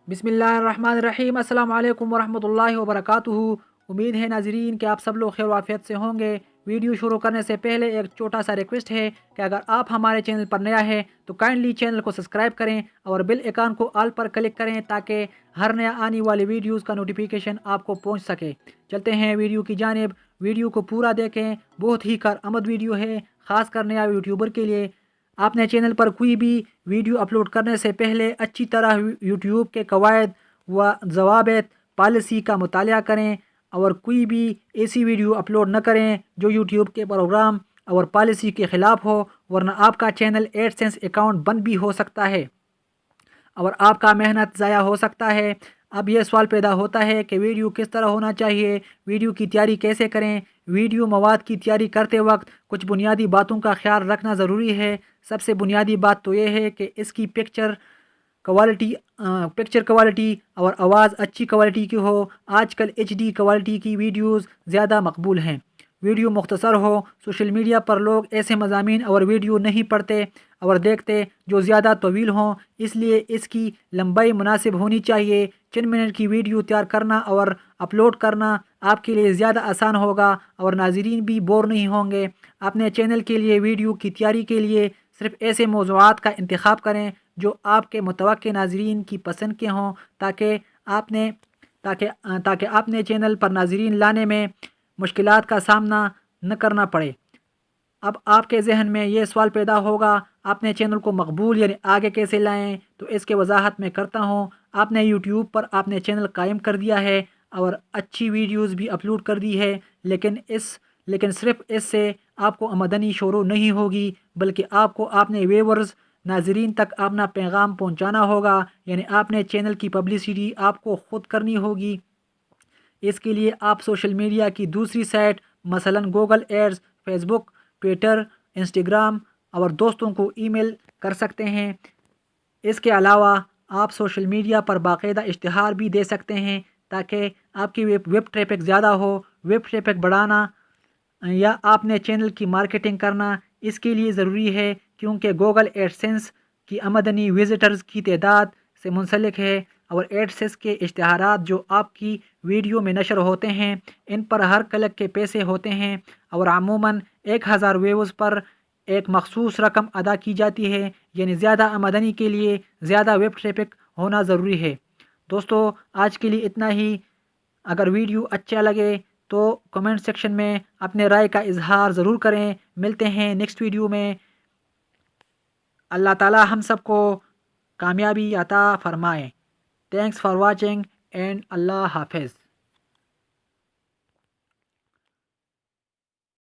बिस्मिल्लाहिर्रहमानिर्रहीम। अस्सलाम वालेकुम वरहमतुल्लाहि वबरकातुहू। उम्मीद है नाजरीन कि आप सब लोग खैर वाफियत से होंगे। वीडियो शुरू करने से पहले एक छोटा सा रिक्वेस्ट है कि अगर आप हमारे चैनल पर नया है तो काइंडली चैनल को सब्सक्राइब करें और बेल आइकन को ऑल पर क्लिक करें ताकि हर नया आने वाली वीडियोस का नोटिफिकेशन आपको पहुंच सके। चलते हैं वीडियो की जानिब। वीडियो को पूरा देखें, बहुत ही कारआमद वीडियो है, ख़ास कर नया यूट्यूबर के लिए। आपने चैनल पर कोई भी वीडियो अपलोड करने से पहले अच्छी तरह यूट्यूब के कवायद व ज़वाबित पॉलिसी का मुतालिया करें और कोई भी ऐसी वीडियो अपलोड न करें जो यूट्यूब के प्रोग्राम और पॉलिसी के ख़िलाफ़ हो, वरना आपका चैनल एडसेंस अकाउंट बंद भी हो सकता है और आपका मेहनत ज़ाया हो सकता है। अब यह सवाल पैदा होता है कि वीडियो किस तरह होना चाहिए, वीडियो की तैयारी कैसे करें। वीडियो मवाद की तैयारी करते वक्त कुछ बुनियादी बातों का ख्याल रखना ज़रूरी है। सबसे बुनियादी बात तो यह है कि इसकी पिक्चर क्वालिटी और आवाज़ अच्छी क्वालिटी की हो। आजकल HD क्वालिटी की वीडियोस ज़्यादा मकबूल हैं। वीडियो मुख्तसर हो। सोशल मीडिया पर लोग ऐसे मज़ामीन और वीडियो नहीं पढ़ते और देखते जो ज़्यादा तवील हों, इसलिए इसकी लंबाई मुनासिब होनी चाहिए। 3 मिनट की वीडियो तैयार करना और अपलोड करना आपके लिए ज़्यादा आसान होगा और नाज़रीन भी बोर नहीं होंगे। अपने चैनल के लिए वीडियो की तैयारी के लिए सिर्फ ऐसे मौज़ूआत का इंतखाब करें जो आपके मुतवक्के नाज़रीन की पसंद के हों, ताकि आपने ताकि ताकि आपने चैनल पर नाज़रीन लाने में मुश्किलात का सामना न करना पड़े। अब आपके जहन में ये सवाल पैदा होगा, आपने चैनल को मकबूल यानी आगे कैसे लाएं? तो इसके वजाहत मैं करता हूँ। आपने यूट्यूब पर आपने चैनल कायम कर दिया है और अच्छी वीडियोस भी अपलोड कर दी है, लेकिन सिर्फ इससे आपको आमदनी शुरू नहीं होगी, बल्कि आपको आपने व्यूअर्स नाजरीन तक अपना पैगाम पहुँचाना होगा। यानी आपने चैनल की पब्लिसिटी आपको ख़ुद करनी होगी। इसके लिए आप सोशल मीडिया की दूसरी साइट मसलन Google ads, Facebook, Twitter, Instagram और दोस्तों को ईमेल कर सकते हैं। इसके अलावा आप सोशल मीडिया पर बाकायदा इश्तिहार भी दे सकते हैं ताकि आपकी वेब ट्रैफिक ज़्यादा हो। वेब ट्रैफिक बढ़ाना या आपने चैनल की मार्केटिंग करना इसके लिए ज़रूरी है, क्योंकि गूगल एडसेंस की आमदनी विजिटर्स की तादाद से मुंसलिक है और एडसेंस के इश्तिहारात जो आपकी वीडियो में नशर होते हैं इन पर हर क्लिक के पैसे होते हैं और अमूमन 1000 व्यूज़ पर एक मखसूस रकम अदा की जाती है। यानी ज़्यादा आमदनी के लिए ज़्यादा वेब ट्रैफिक होना ज़रूरी है। दोस्तों, आज के लिए इतना ही। अगर वीडियो अच्छा लगे तो कमेंट सेक्शन में अपने राय का इजहार ज़रूर करें। मिलते हैं नेक्स्ट वीडियो में। अल्लाह ताला हम सबको कामयाबी अता फरमाए। थैंक्स फॉर वाचिंग एंड अल्लाह हाफिज़।